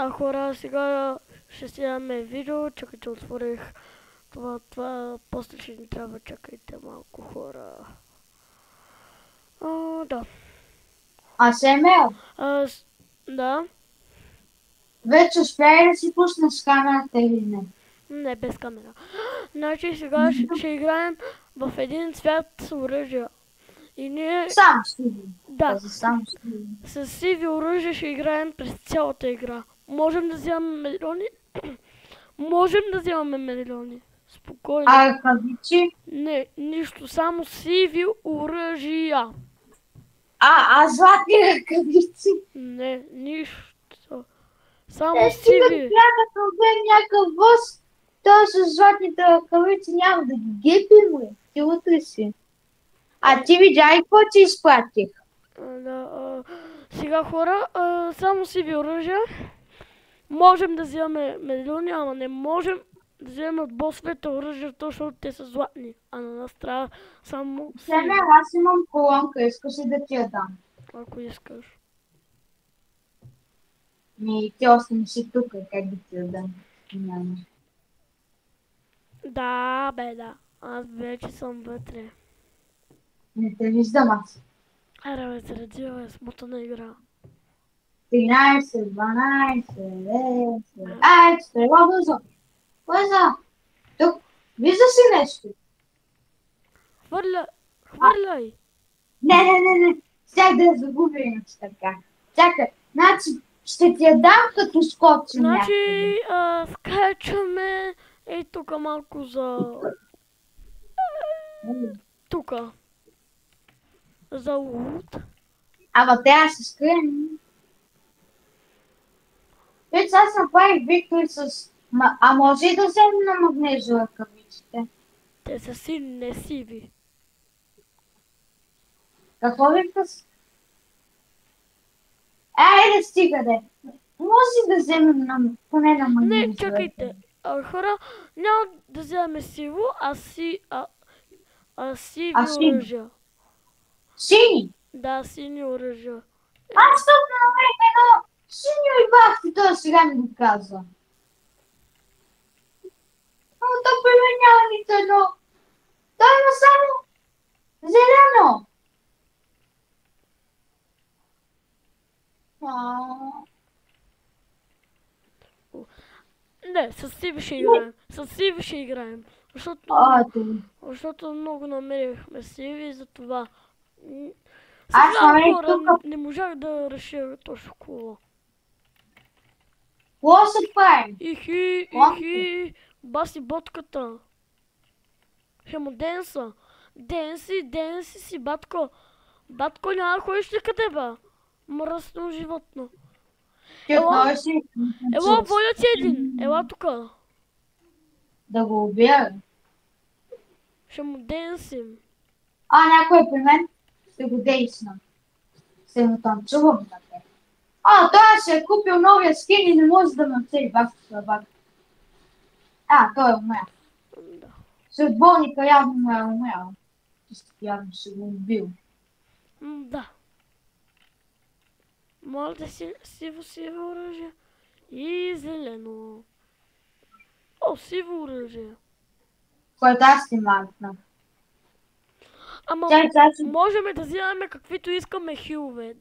Та хора, сега ще си имаме видео, чакайте отворих това, после ще ни трябва, чакайте малко хора. Да. Семел, Да, вече успя да си пуснеш камерата или не? не без камера. Значи сега ще играем в един свят с оръжия. И ние, Сам стиги. да, Сам стиги. с сиви оръжия ще играем през цялата игра. Можем да вземаме милиони? Можем да вземаме милиони. Спокойно. А ръкавици? Не, нищо, само сиви оръжия. А златни ръкавици? Не, нищо. Само Стига сиви. трябва да убием някакъв бос. Той с златните ръкавици няма да ги гепим, бе. Ти утре си. А ти видя и какво ти изпратих? Да, сега хора, само сиви оръжия. Можем да вземаме милиони, ама не можем да вземем от босовете оръжия, защото те са златни. А на нас трябва само сиви. Семе, аз имам колонка, искаш ли да ти я дам? Ако искаш. Ти още не си тук, как да ти я дам? Няма. Да, бе, да. Аз вече съм вътре. Не те виждам аз. Аре, бе, заради смотана игра. 13, 12, 10. Ай, стрела бързо. Бързо. Тук. Вижда си нещо? Хвърляй! Не. Сях да я загубя иначе така. Чакай. Значи, ще ти я дам като скочим Значи, скачаме ей тук малко за... Тука. За лут. Ама трябва да се скрием. Вече аз направих Виктор с... А може и да вземем на магнезо ръкавиците? Те са сини, не сиви. Какво викаш? Айде стига де. Може да вземем поне на магнезо. Не, чакайте. Хора, няма да вземем сиво, а сиви оръжия. Сини? Да, сини оръжия. Аз тук намерих едно синьо и бахти, той сега ми го казва. Но то при мен няма нито едно. Той има само зелено. Не, с сиви ще играем. С сиви ще играем. Защото много намерихме сиви и затова. Аз намерих хора, тук. не можах да разширя точно коло. Какво се прави? Ихи, баси ботката. Хемо денса. Денси си, батко. Батко, няма да ходиш ли къде, ба? Мръсно животно. Ела, воля ти един. Ела тука. Да го убия. Ще му денсим. Някой е при мен. Ще го дейсна. Ще му танцувам на те. Той се е купил новия скин и не може да ме цели бак с слабак. Той е умрял. Да. След болника явно ме е умрял. Явно се го убил. Да. Моля да си сиво оръжие и зелено. Сиво оръжие. Което аз ти махна. Ама можем да взимаме каквито искаме хилове.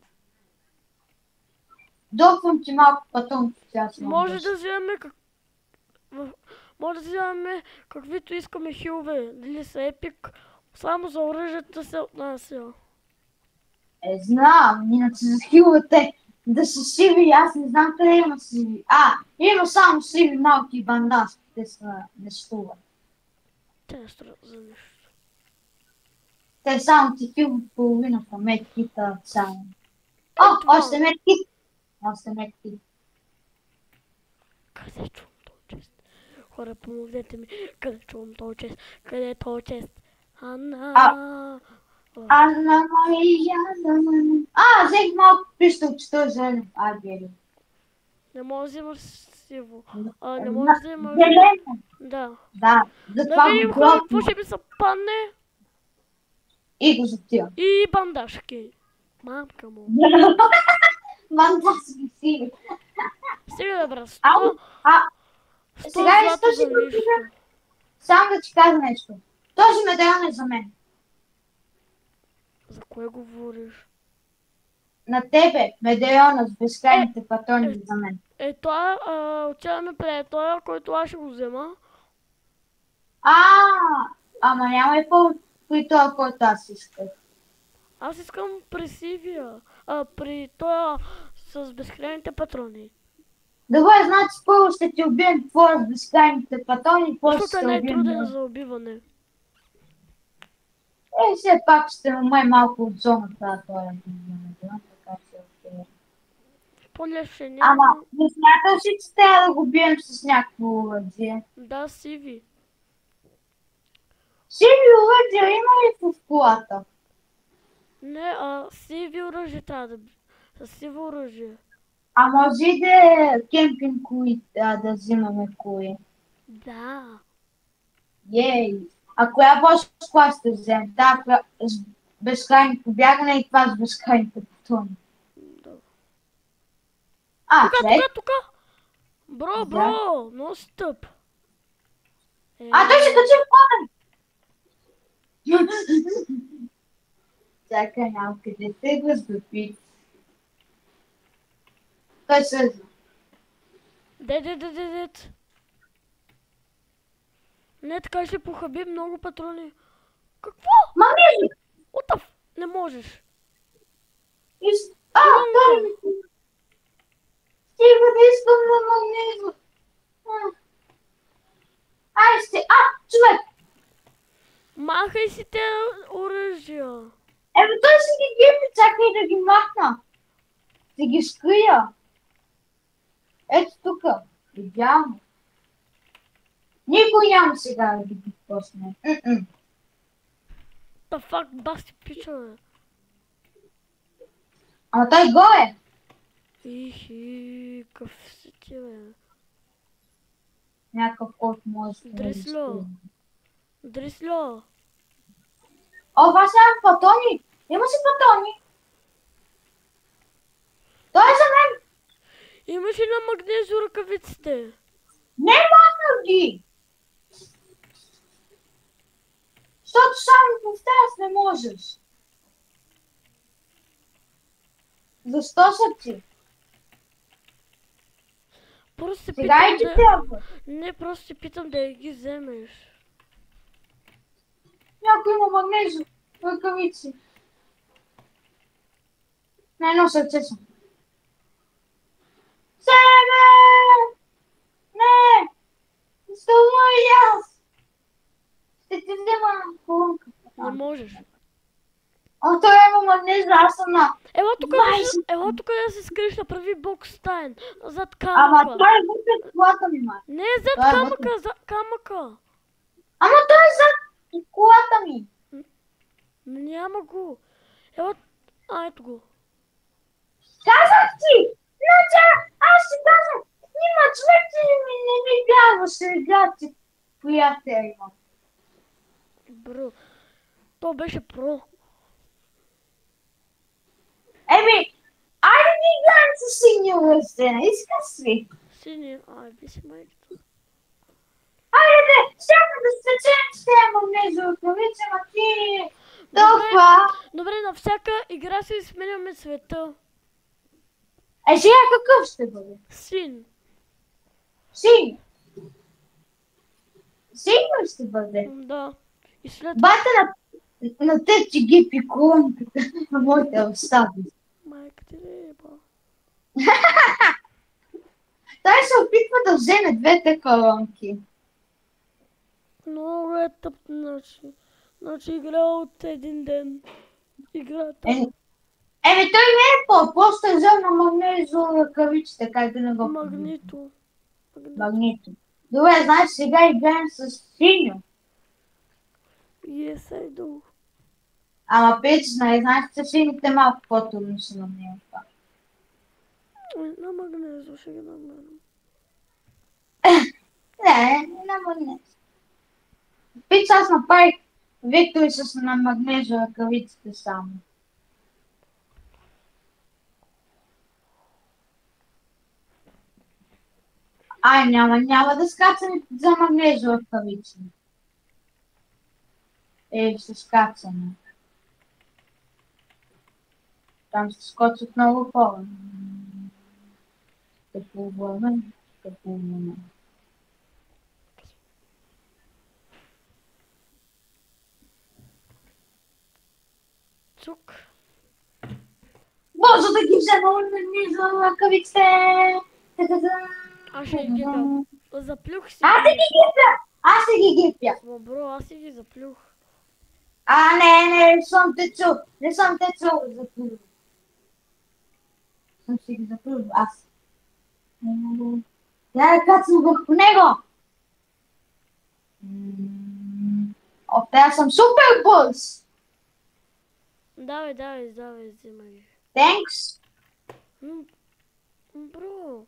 Допвам ти малко пътон. Може да взимаме каквито искаме хилове. Дали са епик. Само за оръжията се отнася. Знам, иначе за хиловете да са сиви, аз не знам къде има сиви. Има само сиви малки бандаски, те са нещува. Те не струват за нищо. Те само ти филм половината медкита само. Още медкит. Къде чувам този чест? Хора, помогнете ми. Къде чувам този чест? Къде е този чест? Анна Мария. Взех малко пистолче, той е зелен. Гели. Не може да взимаш сиво. Не може да взимаш... Зелено? Да. Да. Да видим хора, какво ще ми се падне. И го затия. И бандажки. Мамка му. Бандажки сиви. Стига да брат, Ау, 100 сега злато искаш за ли нищо. само да ти кажа нещо. Този медальон е за мен. За кое говориш? На тебе, медальона с безкрайните патрони е. за мен. Това отиваме пред този, който аз ще го взема. А, ама няма и при това, който аз исках. Аз искам при сивия, при този с безкрайните патрони. Добре, значи първо ще ти убием твоя с безкрайните патрони, после Защото е ще убием най-труден моя. за убиване. Все пак ще му май малко от зоната, това е медальон, така че окей. По-леше няма. Ама, не смяташ ли, че трябва да го бием с някакво оръдие? Да, сиви. Сиви оръдия има ли в колата? Не, сиви оръжие трябва да би. С сиво оръжие. А може и да е кемпинг коли, да взимаме коли. Да. Ей! А коя бос клас ще вземем? Та с безкрайни побягане и това с безкрайните патрони. Да. Човек? Тука. Бро, но стъп. Той се качи в комен! Чакай малко, къде се го сдопи? Той съзна. Дед. Не, така ще похаби много патрони. Какво? Магнезик! Отъв! Не можеш. Той ми... Стига да искам на магнезик. Човек! Махай си те оръжия. Той си ги гипи, чакай да ги махна. Да ги скрия. Ето тука. Идеално. Никой няма сега да ги пусне. Та фак, баси пича, бе. Ама той горе. Ихи, къв си ти, бе. Някакъв код може да Дрисло. Вас няма патони. Има си патони. Той е за мен. Имаш ли на магнезио ръкавиците? Не махнах ги. Защото само повтаряш не можеш. Защо са ти? Просто се Сега и ти трябва. Не, просто се питам да ги вземеш. Някой има магнезио ръкавици. На едно сърце съм. Себе! Не! Стълно и аз! Ще ти взема колонка. Не можеш. Той има магнезио, аз съм на... Ела тук да се скриш, направи бокс тайн. Зад камъка. Ама той е вътре в колата ми, май. Не, зад камъка. Ама той е зад колата ми. Няма го. Ето го. Казах ти! Аз ти казах! Нима човек ти не ми вярваше, сега ти приятел има. Бро, то беше про. Айде ни гледам с синия ръстена, искаш ли? Сини, би си майката. Айде, щяхме да стечем с тези магнезио ръкавици, ма ти... Толкова... Добре, на всяка игра си сменяме света. Сега какъв ще бъде? Син. Син ще бъде? Да. И след... Бата на те ти ги пикулонката на моите остави. Майка ти реба. Той се опитва да вземе двете колонки. Много е тъп начин. Значи игра от един ден. Играта. Той не е просто е взел на магнезио ръкавиците, как да не го Магнито. Добре, значи сега играем с синьо. Yes, I do. Ама печна, значи че сините малко по-трудно се намеря това. На магнезио ще ги намерим. Не на магнезио. Пич, аз направих вектори с на магнезио ръкавиците само. Ай, няма да скачаме за магнезия в кавичи. Ще скачаме. Там ще скочат много хора. Какво време? Какво време? Цук. Може да ги взема за лъкавиците! Аз ще ги гипя. Заплюх си Аз ще ги. ги гипя! Аз ще ги гипя! Ма, бро, аз си ги заплюх. Не съм те чул. Не съм те чул за плюв. Съм си ги заплюв, аз. Да кацам върху него! Аз съм супер бърз! Давай, взимай ги. Thanks! Бро.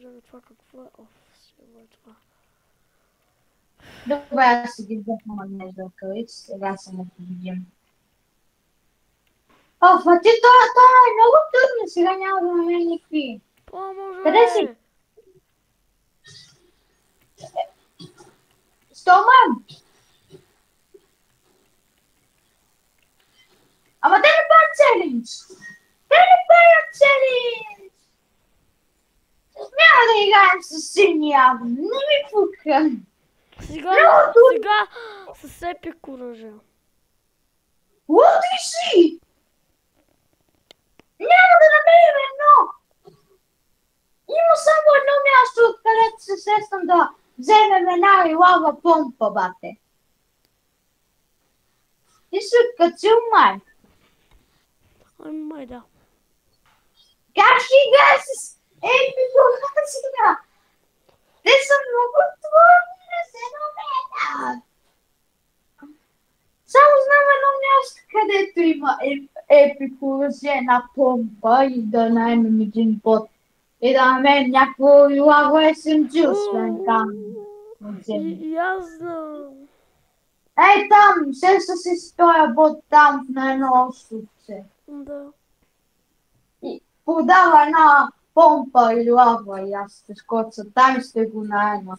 Жалко това какво е? Сило е това. Добре, аз си ги взех на магнезия кавич, сега се непобедим. Ма ти това е много трудно, сега няма да намеря никакви. Поможе! Къде си? Стоман! Ама те не правят челендж! Няма да играем с сини явно, не ми пука. Сега с епик оръжие. Лудри си! Няма да намерим едно! Има само едно място, откъдето се сещам да вземем една и лава помпа, бате. Ти си откачил, май. Май да. Как ще играе с епик оръжия? Те са много трудни да се намерят. Само знам едно място, където има епик оръжие, една помпа и да наймем един бот. И да намерим някакво лаво SMG, освен там. И аз знам. Ей там, сеща си с този бот там на едно островце. Да. И продава една помпа или лава и аз ще скоча там и ще го найма.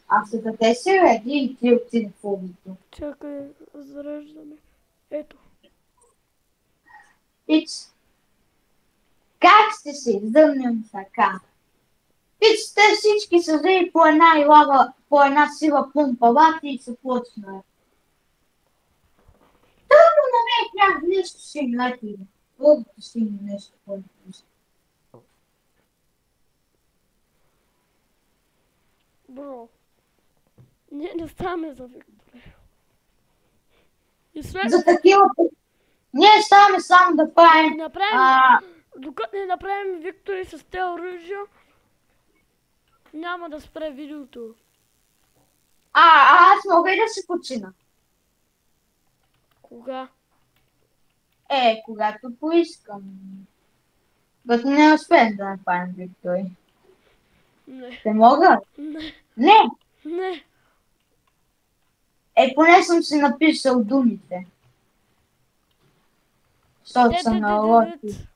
А сега те си реди и ти отиде в обито. Чакай, зареждаме. Ето. Пич, как ще се издъмнем така? Пич, те всички са взели по една и лава, по една сила помпа лати и се почна. Тъпо намерих някакво нещо ще им лети. Лъгото ще им нещо по-интересно. Бро. Ние не ставаме за Виктор. И след За такива... Ние ставаме само да правим... докато не направим Виктори с те оръжия, няма да спре видеото. Аз мога и да се почина. Кога? Когато поискам. Като не успеем да направим Виктори. Не. Те мога? Не. Не. Поне съм си написал думите. Защото съм на лоти.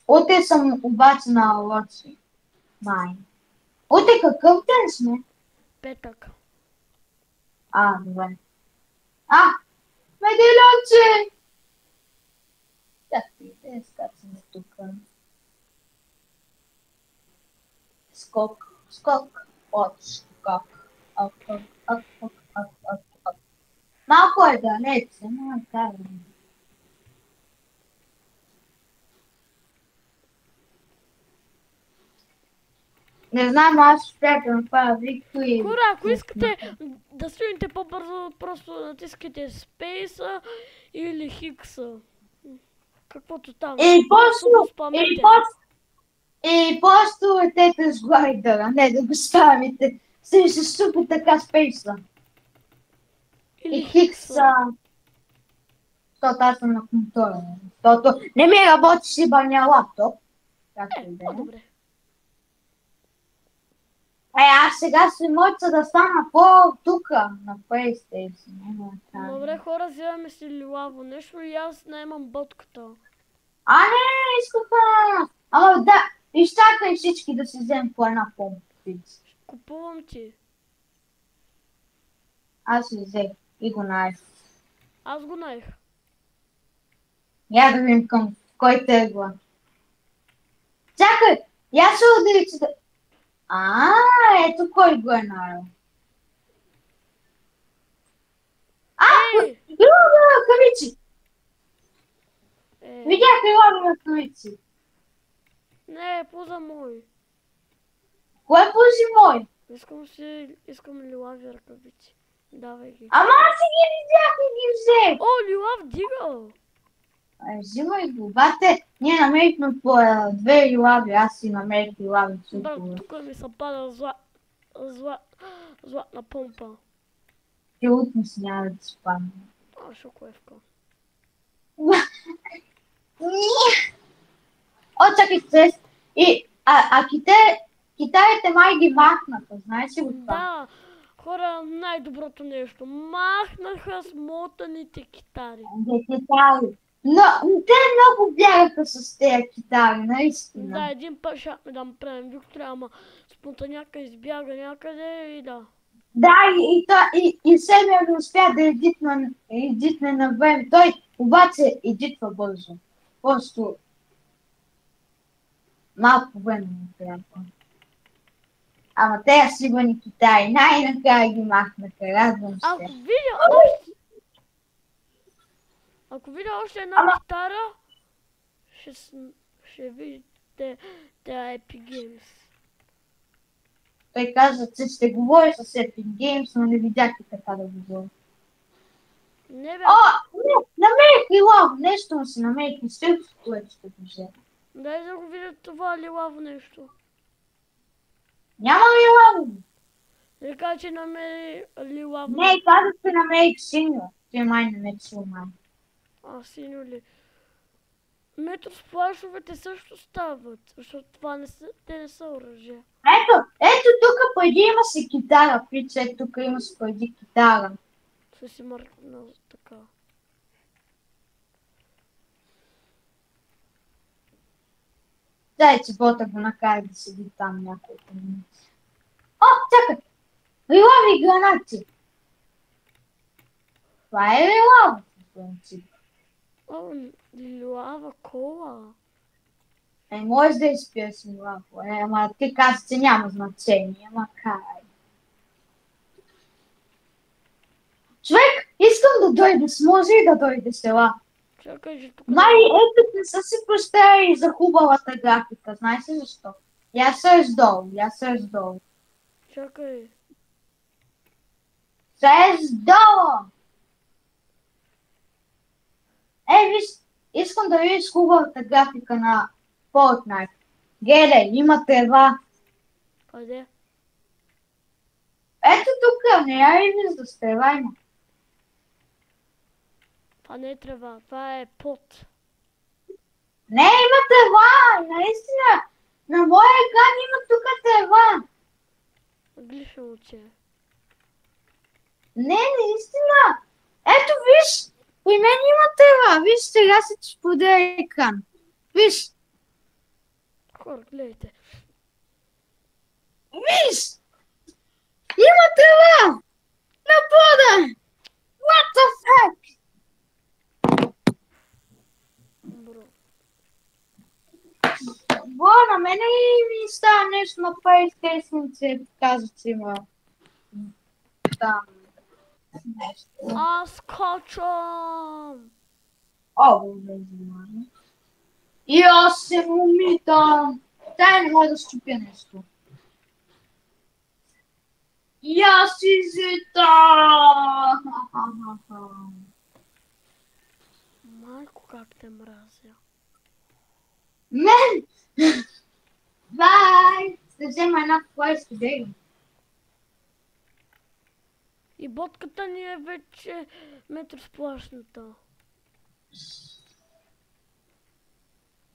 Утре съм обаче на лоти. Май. Утре какъв ден сме? Петък. Добре. Меделонче! Чакайте, скачаме тук. Скок, отскок. Малко е далеч, но е карано. Не знам, аз ще да направя Виктори. Хора, ако искате да стигнете по-бързо, просто натискайте Space или Хикса. Каквото там. И просто летете с глайдера, не да го ставите. Ще супи така спейса. И Хикса. Защото аз съм на контора. Защото не ми работи си бания лаптоп. По-добре. Аз сега се моча да стана по-тука на PlayStation. Добре, хора, вземаме си лилаво нещо и аз наемам ботката. А, не, искаха. Ама да, изчакай всички да си вземем по една помпа. Купувам ти. Аз си взех и го наех. Аз го наех. Я да видим към кой тегла. Чакай, я се удари, че да... Ето кой го е наел. Ей! Има ръкавици! Е, Видях има ръкавици. не, поза мой. Кой пози мой? Искам лилави ръкавици. Давай ги. Ама аз си ги видях и ги взех. О, лилав дига! Взимай го, бате. Ние намерихме по две лилави, аз си намерих лилави Да, чукове. тук ми се пада златна помпа. Ти утре си няма да спам. Шокоевка. О, чакай, сес. Китаите май ги махнаха, знаеш ли го това? Да, хора, най-доброто нещо. Махнаха смотаните китари. Китари. Но те много бягаха с тези китари, наистина. Да, един път ще ми да направим Виктор, ама спонтаняка избяга някъде и да. Да, и Семер не успя да едитне на време. Той обаче едитва бързо. Просто малко време му трябва. Ама те сигурни китари, най-накрая ги махнаха, радвам се. Ако видя още една китара, ще видите Epic Games. Той каза, че ще говори с Epic Games, но не видяхте така да говори. Не бе. Намерих лилав, нещо му си намерих и сърцето, което ще го взема. Дай да го видя това лилаво нещо. Няма лилаво. Не кажа, че намери лилаво. Не, казах, че намерих синьо. Ти май намерих май. Синьо ли? Метро с плашовете също стават, защото те не са оръжия. Ето тук преди има си китара, пиче, тук има си преди китара. Ще си мъркна така. Дай, че бота го накара да седи там няколко минути. О, чакай! Лилави гранати! Това е лилава, в принцип. О, лилава кола. Може да изпия с лилава, ама ти каза, че няма значение, ама кай. Човек, искам да дойде, може и да дойде села. Чакай, че тук... Май, ето не са си поставили за хубавата графика, знаеш ли защо? Я се долу. Чакай. Долу! Виж, искам да видиш хубавата графика на Fortnite. Гледай, има трева. Къде? Ето тук, не я ли виждаш, трева има. Това не е трева, това е пот. Не, има трева, наистина. На моя екран има тук трева. Глифи уче. Не, наистина. Ето виж, при мен има трева. Виж, сега си споделя екран. Виж. Хора, гледайте. Виж! Има трева! На пода! What the fuck? Бро. На мене ми става нещо на PlayStation, че казва, че има там нещо. Аз качам! Внимание. И аз се умитам. Дай не мога да щупя нещо. И аз си зита! Майко, как те мразя. Мен! Бай! Ще взема една плайска дега. И ботката ни е вече метро с плашната.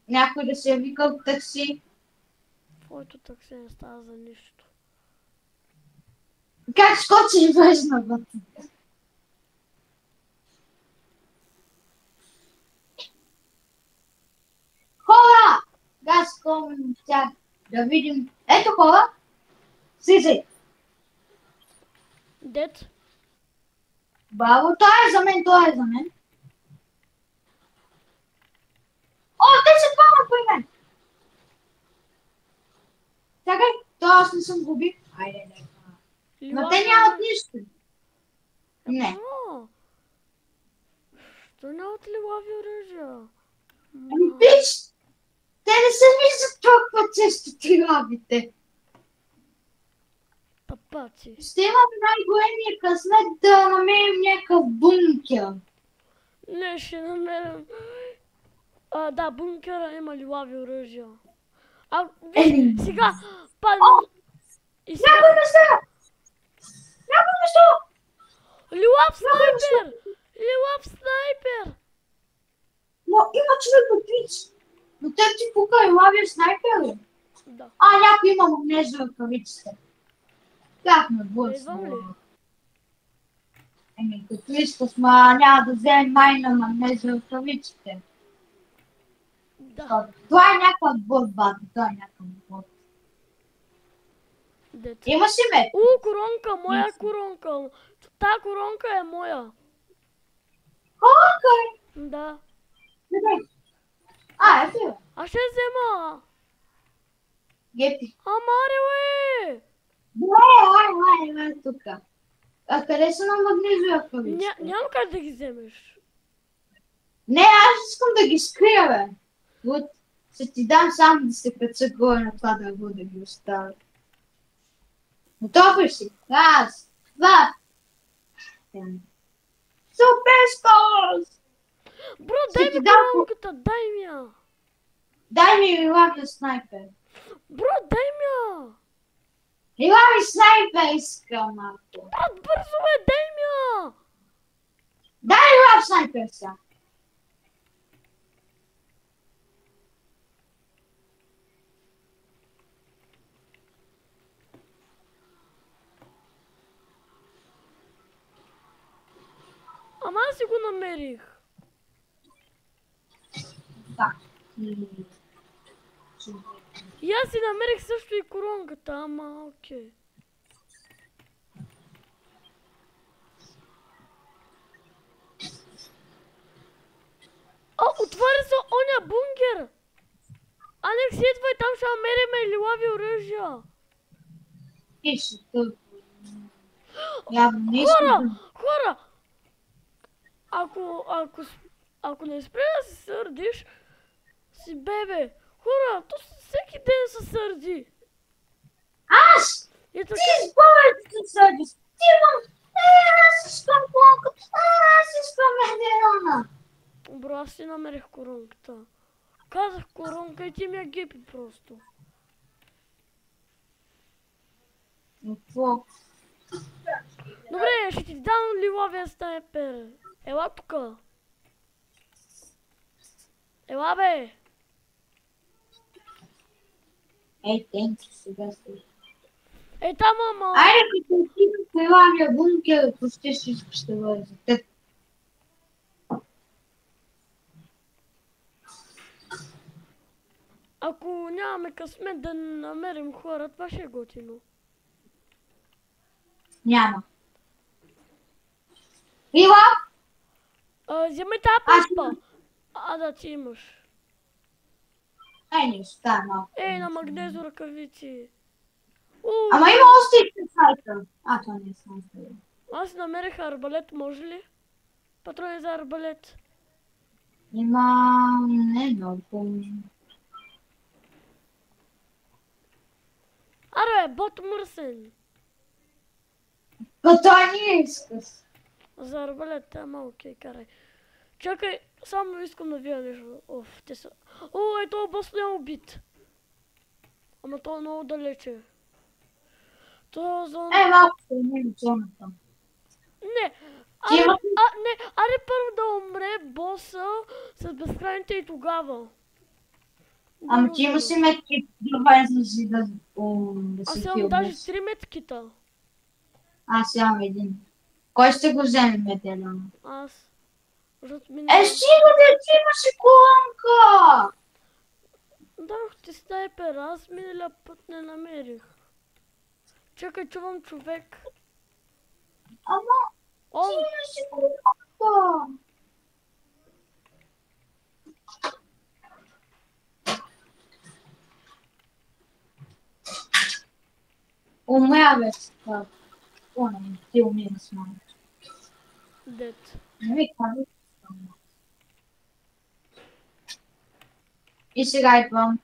Някой да се е викал такси. Твоето такси не става за нищо. Как скочи и въжна вътре? Да видим. Ето хора. Слизай. Дет. Браво, това е за мен, това е за мен. О, те са двама при мен. Чакай, това аз не съм го бил. Айде, но те нямат нищо. Не. Що нямат лилави оръжия? Ами виж, те не са ми за толкова често тилавите. Тапаци. Ще имаме най-големия късмет да намерим някакъв бункер. Не, ще намерим. Да, бункера има лилави оръжия. Виж, сега падам. И сега... Някой места! Някой места! Лилав снайпер! Лилав снайпер! Но има човек от пич. Но те ти пука и лавия снайпер ли? Да. Някой има магнез за ръкавиците. Как ме блъсна? Идвам ли? Като искаш, няма да вземем майна магнез за ръкавиците. Да. Това е някакъв бот, бат. Това е някакъв бот. Имаш ли ме? Коронка, моя коронка. Та коронка е моя. Коронка е? Да. Ето е. Аз ще взема. Гепи. Амаре, уе! Ай, тук. А къде са на магнезия ръкавиците? Няма как да ги вземеш. Не, аз искам да ги скрия, бе. Вот, ще ти дам само да се кача горе на това дърво да ги оставя. Готов ли си? Раз, два. Супер скорост! Бро, дай ми коронката, дай ми я. Дай ми лавия снайпер. Бро, дай ми я. Лавия снайпер искам, малко. Брат, бързо бе, дай ми я. Дай лав снайпер сега. Ама аз си го намерих. Да. И аз си намерих също и коронката, ама окей. Отвори се оня бункер! Алекс, идвай, там ще намерим лилави оръжия. Тише, тук. Хора! Ако не спре да се сърдиш, си бебе. Хора, то всеки ден се сърди. Аз! Ти избавяй да се сърдиш. Ти имам... аз искам коронката. Аз искам медалона. Бро, аз си намерих коронката. Казах коронка и ти ми я гипи просто. Какво? Добре, ще ти дам лилавия снайпер. Ела тука. Ела бе. Ей, тенки, сега си. Там, ама. Айде, като отидем в лилавия бункер, почти всичко ще бъде за теб. Ако нямаме късмет да намерим хора, това ще е готино. Няма. Ила? Вземай тази писпа. Да, ти имаш. Не остава малко. На магнезо ръкавици. Ама има още и снайпер. Това не е снайпер. Аз намерих арбалет, може ли? Патрони за арбалет. Има... не много. Аре, бот мърсен. Това не е изказ. За арбалет, ама окей, карай. Чакай, само искам да видя нещо. Те са... ето бос не е убит. Ама то е много далече. То е зона... Малко се умели зоната. Не, аре първо да умре боса с безкрайните и тогава. Ама ти имаш ли метки добре за да Аз имам даже 3 меткита. Аз имам един. Кой ще го вземе медалиона? Аз. Стига да ти имаш и колонка! Дадох ти снайпер. снайпер, аз миналия път не намерих. Чакай, чувам човек. Ама, О, ти имаш колата. Умря бе така. О, не, ти умира с мен. дет. Не ми казвай. И сега идвам.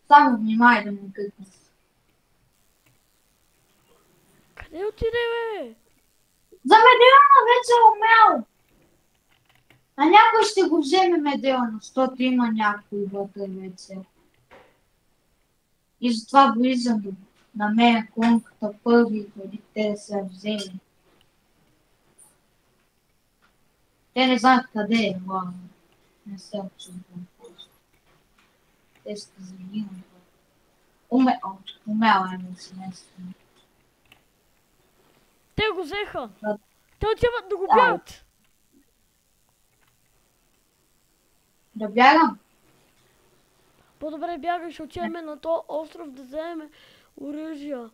Само внимай да ме кътнеш. Къде отиде, бе? За Медеона вече е умрял. А някой ще го вземе Медеона, защото има някой вътре вече. И затова влизам да намеря клонката първи, преди те да се взели. Те не знаят къде е, главно. Не се очудвам. Те ще загинат. Умела е на семейство. Те го взеха. Да. Те отиват да го Да. бягат. Да бягам? По-добре бягай, ще отиваме на този остров да вземем оръжия.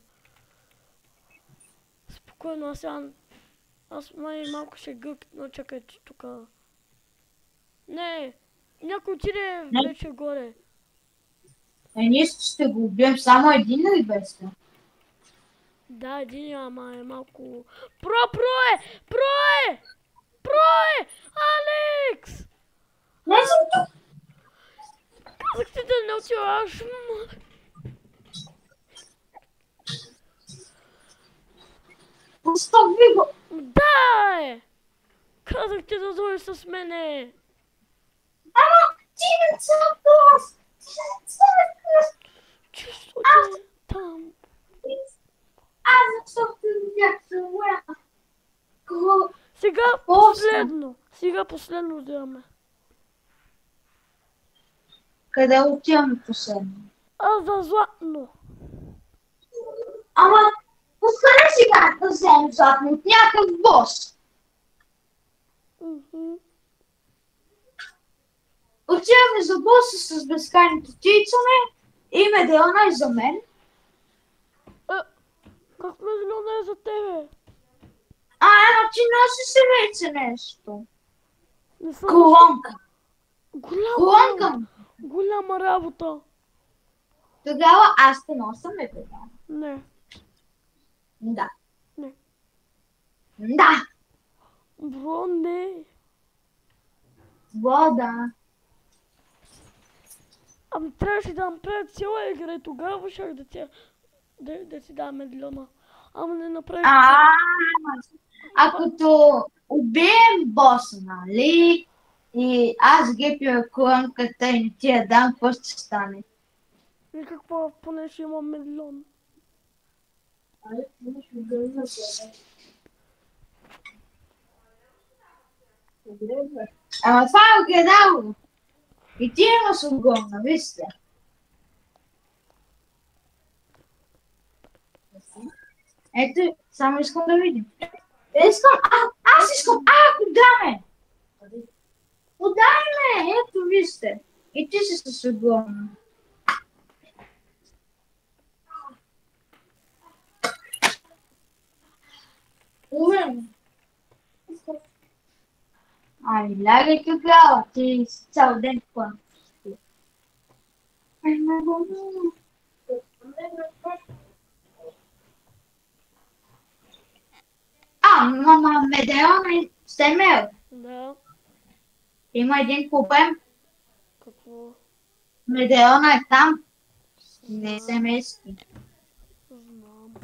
Спокойно, аз май малко ще гъкна, чакайте тук. Не, някой отиде Не. вече горе. Ние ще го убием само един или 200? Да, един, ама е малко... Про е! Алекс! Не съм тук! Казах ти да не отиваш. Остави го! Да, е! Казах ти да дойдеш с мене. Ама ти не цъпваш! Ти не цъпваш! Чувството е там. Аз защото бях се умря. Сега После. последно вземаме. Къде отиваме последно? Аз за златно. Ама, откъде сега да вземем златно? От някакъв бос. Отиваме за боса с безкрайното тичане и Медеона е за мен. Как Медеона е за тебе? Ама ти носи се вече нещо. Не съм... Колонка. Голяма, Колонка. голяма работа. Тогава аз те нося Медеона. Не. Да. Не. Да. Бро, не. Вода. Ами трябваше да направя цяла игра и тогава щях да ти дам Медеона. Ама не направих Ако убием боса, нали? И аз гепя колонката и не ти я дам, какво ще стане? И какво, поне ще имам Медеон. Ама това е огледало. И ти имаш огромна, вижте. Ето, само искам да видим. Аз искам, куда ме? Подай ме, ето вижте. И ти си с огромна. Умрем. Ай, лягай тогава, ти си цял ден това. Мама, Медеона сте мел. Да. Има един проблем. Какво? Медеона е там. Не се мести. Знам.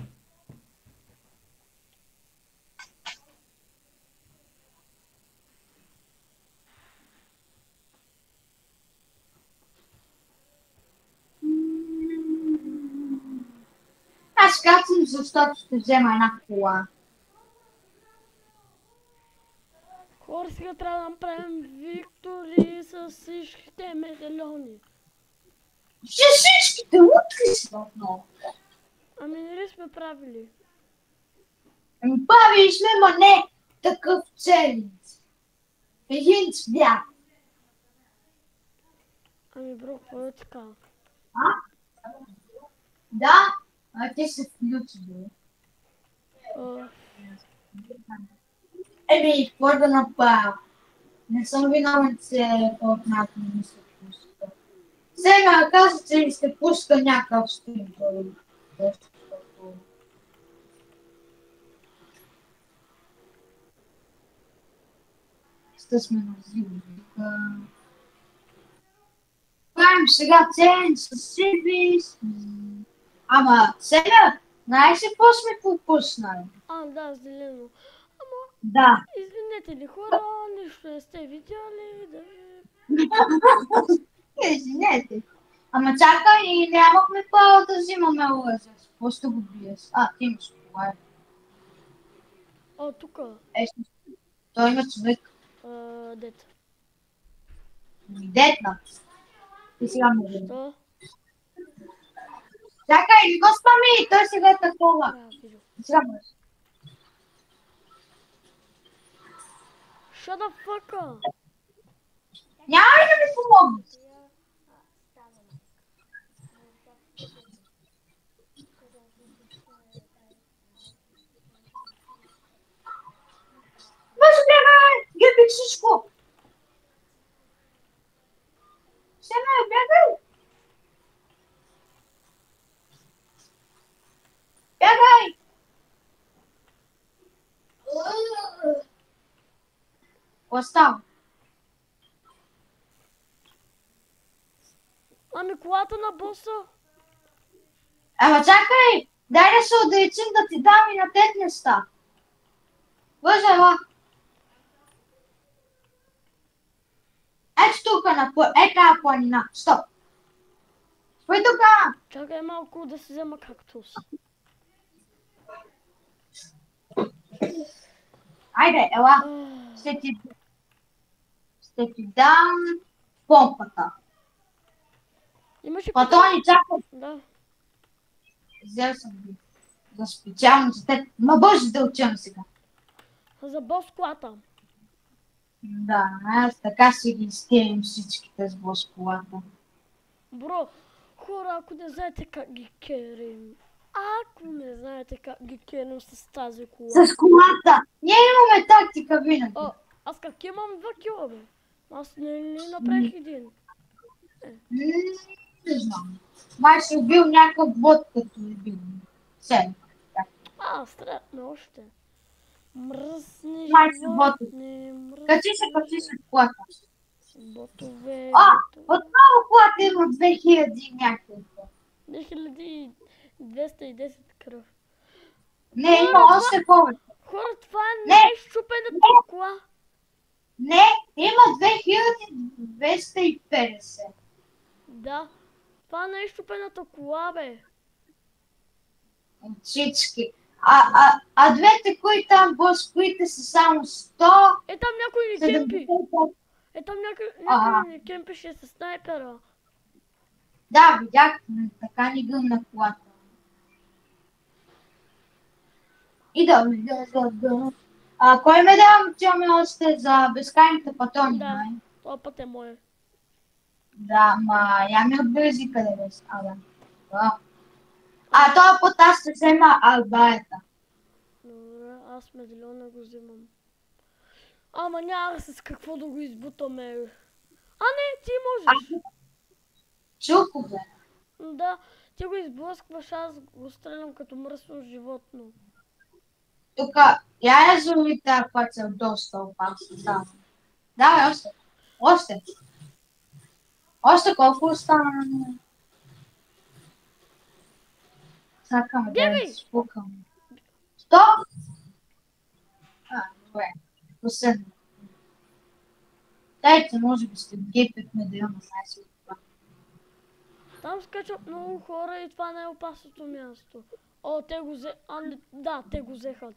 Аз казвам, защото ще взема една кола. Хора, сега трябва да направим виктори с всичките медальони. Всичките утре са отново. Ами не ли сме правили? Правили сме, ма не. такъв челендж. Един цвят. Ами бро, какво е така? А? Да, а ти се включи, бе. Еми, какво да направя? Не съм виновен, че Fortnite не ми се пуска. Сега каза, че ще пуска някакъв стрим. Ще сме на зимника. Правим сега челендж с Сиби. Ама, сега, знаеш ли какво сме пропуснали? Да, зелено. Ама, Да. извинете ли хора, нищо не сте видяли, да... Извинете. Ама чакай, и нямахме право да взимаме оръжие. Какво ще го биеш? Ти имаш това. Тука. Той има човек. Дет. Детна. И сега му видим. Що? Чакай, не го спами, той сега е такова. Сега му Shut the fuck up! Няма ли да ми помогнеш? Бързо бягай! Гърбих всичко! Сема, бягай! Бягай! Какво става? Ами колата на боса? Ама чакай! Дай да се отдалечим да ти дам и на тет места. Бързо, ела! Ето тук на тази планина. Стоп! Стой тук! Чакай малко да си взема кактус. Айде, ела! Ще ти дам помпата. Имаше Патрони, чакай! Да. Взел съм ги. За специално за теб. Ма бързо да учим сега. За бос колата. Да, аз така си ги изтеем всичките с бос колата. Бро, хора, ако не знаете как ги керим. Ако не знаете как ги керим с тази кола. С колата! Ние имаме тактика винаги. Аз как имам 2 кила, бе? Аз не направих един. Не знам. Май си убил някакъв бот, като е бил. Седем. Стрелятме още. Мръсни Май си животни, Качи се в колата. Ботове, Отново колата има 2000 някакво. 2210 кръв. Не, има още повече. Хора, това е най-щупената кола. Не, има 2250. Да, това е най-щупената кола, бе. От всички. А двете, които там бос, които са само 100... Там някой ни кемпи. Там някой ни кемпише с снайпера. Да, видях, така ни гъмна колата. И да. Кой ме давам, че ме още за безкрайните патрони? Да, това път е мое. Да, я ми отбележи къде беше. Това път аз ще взема албаета. Добре, аз медальона го взимам. Ама няма с какво да го избутаме. Не, ти можеш. Чуко, бе. Да, ти го изблъскваш, аз го стрелям като мръсно животно. Тука, я зови тази път е доста опасна. Давай, още. Още колко остана? Чакаме да се спукаме. Стоп! Добре. Последно. Дайте, може би сте гепихме да имаме знаеш това. Там скачат много хора и това не е опасното място. Те го взеха. Да, те го взеха.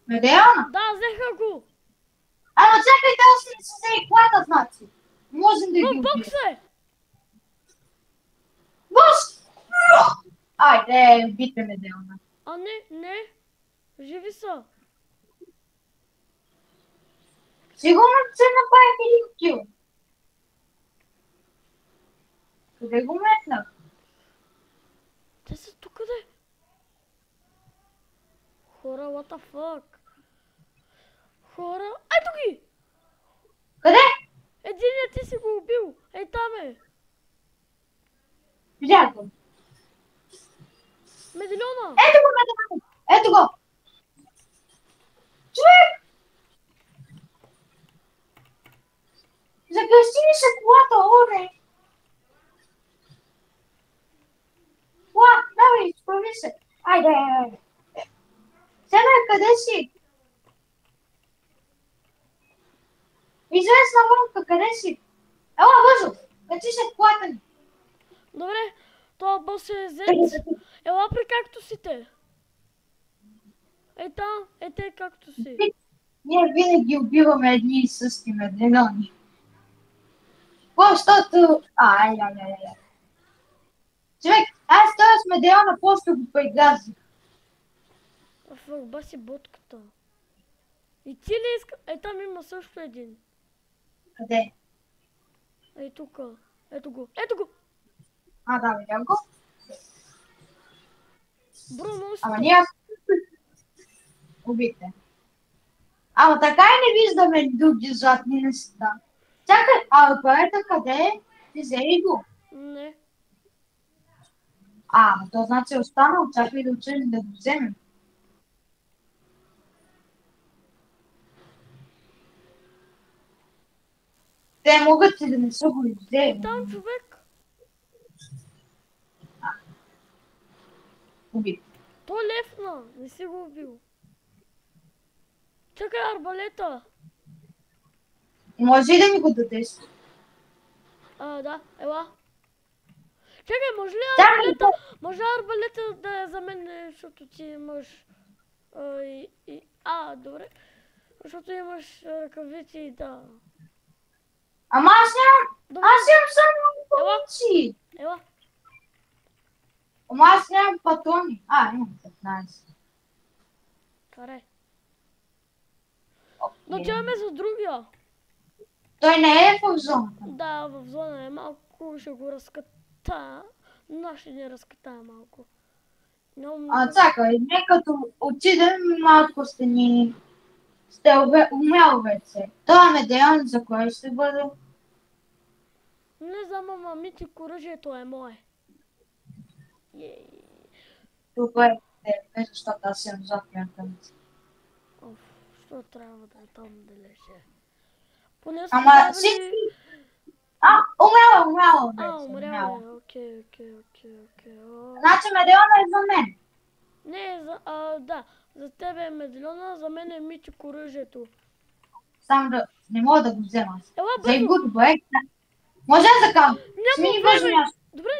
Медеона? Да, взеха го. Ама чакайте, още не се взе колата, значи. Можем да ги убием. Бокс е! Бос! Айде, убийте Медеона. Не. Живи са. Сигурно се направих един кил. Къде го метнах? Те са тук, де. Хора, what the fuck? Хора, ето ги! Къде? Единият ти си го убил. Ей там е. Видях го. Медальона. Ето го, ето го. Ето го. Човек! Загъсти ми се колата, оре. Кола, давай, справи се. Айде, айде. Сега, къде си? Излез навънка, къде си? Ела, бързо! Качи се в колата ни. Добре, това бос е зец. Ела при кактусите. Ей там, е те кактуси. Ние винаги убиваме едни и същи медальони. Защото... Ай. Човек, аз това с медальона просто го прегазих. Баси ботката. И ти ли иска? Е там има също един. Къде? Ей тука. Ето го. Ето го. А, да, видях го. Бро, Ама носи. ние... Убите. Ама така и не виждаме други златни неща. Чакай, а парето къде е? Ти взели го? Не. А, то значи е останал, чакай да учим да го вземем. Те могат и да не са го взели. Там човек. Убит. Той лефна. Не си го убил. Чакай арбалета. Може и да ми го дадеш. Да, ела. Чакай, може ли Да, арбалета? Може арбалета да е за мен, защото ти имаш... добре. Защото имаш ръкавици и да. Ама аз нямам... Добре, Аз имам само патрони. ела. Ама аз нямам патрони. Имам 15. Карай. Но Окей. отиваме за другия. Той не е в зоната. Да, в зона е малко, ще го разката. Но ще ни разкатая малко. Чакай, не като отидем малко сте умял вече. Това медальон за кой ще бъде? Не знам, ама митик оръжието е мое. Добре, защото аз съм за приятелите. Що трябва да е там да лежи? Поне Ама всички... Умряла вече. умряла е. Окей. Значи медальона е за мен. Не, да. За тебе е медальона, за мен е митик оръжието. Само да... Не мога да го взема. Ела, Взей бързо! го, добре. Може да закам. Смени бързо място. Добре,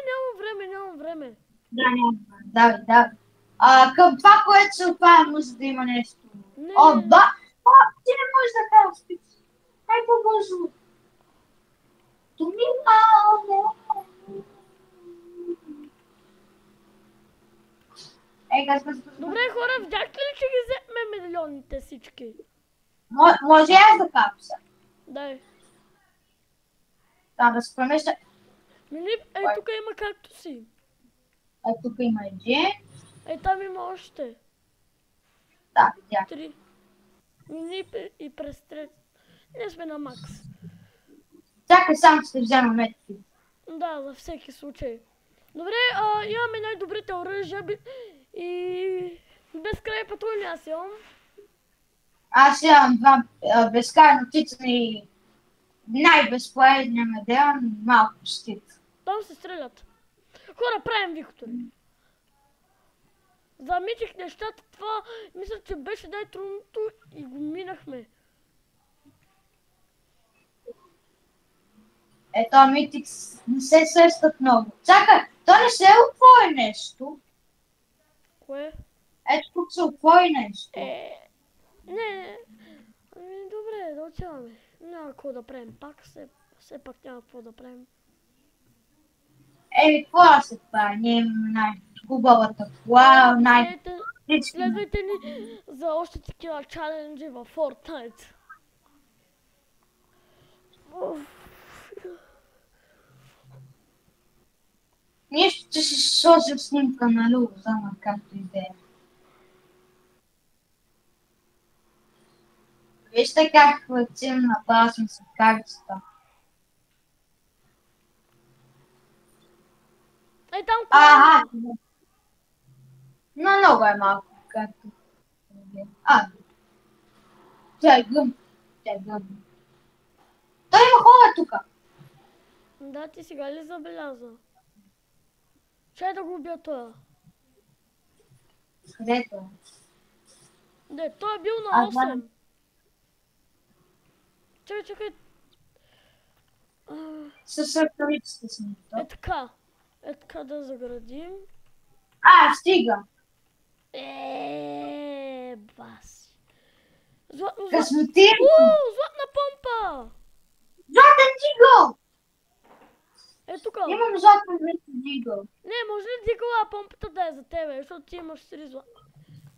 нямам време. Да, няма. Давай. Към това, което се отваря, може да има нещо. Не. Да. Ти не можеш да караш спици. Ай по-бързо. Добре, хора, видяхте ли, че ги взехме медальоните всички? Може аз да капса. Дай. Да се премеща. Тук има кактуси. Тук има един. Там има още. Да, видях. 3. И през трет. Не сме на макс. Чакай, само ще взема метки. Да, във всеки случай. Добре, имаме най-добрите оръжия и безкрай патрони аз имам. Аз имам два безкрайно тичани най-безполезния медальон, малко щит. Там се стрелят. Хора, правим виктори. Замитих нещата, това мисля, че беше най-трудното и го минахме. Ето, Митикс не се срещат много. Чакай, то не се отвори нещо. Кое? Ето тук се отвори нещо. Не. Добре, да отиваме. Няма какво да правим пак, все пак няма какво да правим. Какво да се прави? Ние имаме най-хубавата кола, Всички. Следвайте ни за още такива чаленджи във Fortnite. Ние ще си сложим снимка на Луза, ама както и да е. Вижте как хватим напасим с картата. Ей там Ага. Но много е малко, както. Тя е гъм. Той има хора тука. Да, ти сега ли забеляза? Чай да го убия тоя. Където е? Не, той е бил на 8. Чакай. Със съркавиците си. Е така да заградим. Стига. Баси. Златна помпа! Златен тигъл! Е тука. Имам златен тигъл. Не, може ли дигъла помпата да е за тебе, защото ти имаш 3 златна.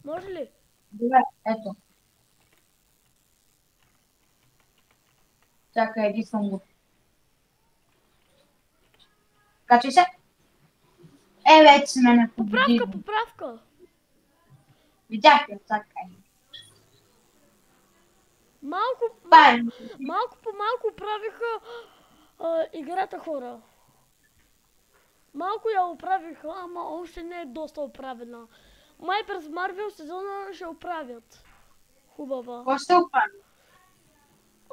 Може ли? Добре, ето. Чакай, едисвам го. Качай се. Вече сме на победили. Поправка. Видях я, чакай. Малко по малко правиха играта хора. Малко я оправиха, ама още не е доста оправена. Май през Марвел сезона ще оправят. Хубава. Какво ще оправи?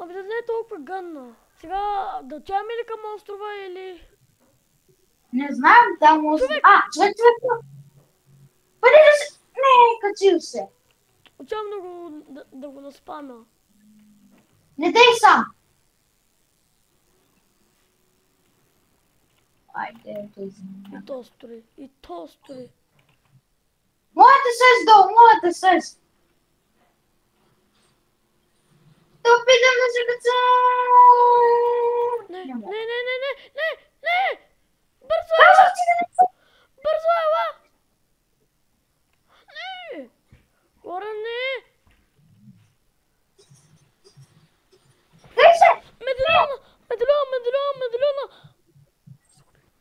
Ами да не е толкова гънна. Сега да отиваме ли към острова или... Не знам, там острова. Човек. Бъде да се... Не, качил се. Отивам да го наспамя. Не дей сам. Айде, той извиня. И то строи. Моята със долу, моята със. Да опитам да се кача. Не! Бързо ела! Не! Хора, не! Дай се! Медальона!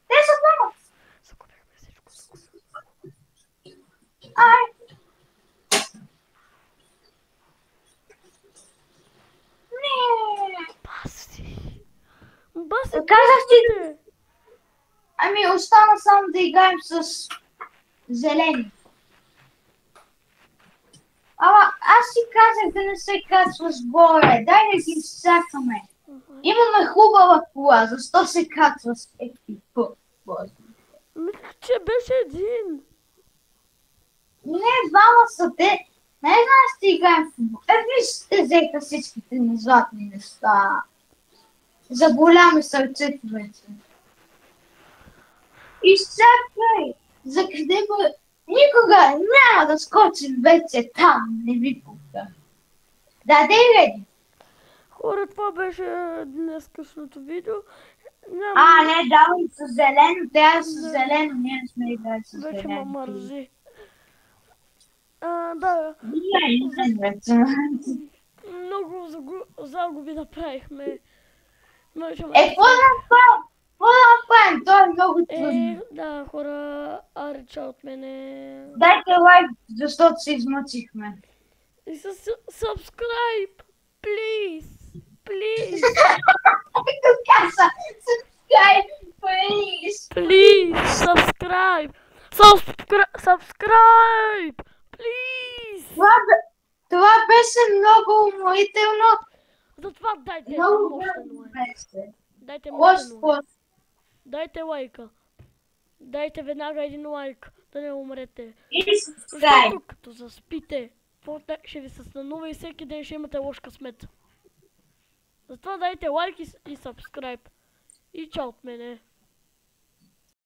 Те са двама! Загубихме всичко. Не! Баси, Казах ти! Ами остана само да играем с зелени. Ама аз си казах да не се качваш горе. Дай да ги сакаме. Имаме хубава кола. Защо се качваш екипа? Мисля, че беше един. Не, двама са те. Не знаеш да играем в футбол. Вижте, взеха всичките ни златни неща. Заболя ме сърцето вече. Изчакай! За къде бъде? Никога няма да скочим вече там, не ви пука. Да, реди. Хора, това беше днес късното видео. Не, давай с зелено, трябва с зелено, ние не сме играли с зелено. Вече ме мързи. Да. Много загуби направихме. Какво направим? Това е много трудно. Да, хора, реча от мене. Дайте лайк, защото се измъчихме. И с subscribe, please. Както каза, subscribe, please. Please, subscribe, please. Това беше много уморително. Затова дайте Много мощен лайк. Дайте мощен лайк. Дайте лайка. Дайте веднага един лайк, да не умрете. И subscribe. Защото като заспите, Fortnite ще ви се станува и всеки ден ще имате лош късмет. Затова дайте лайк и subscribe. И чао от мене.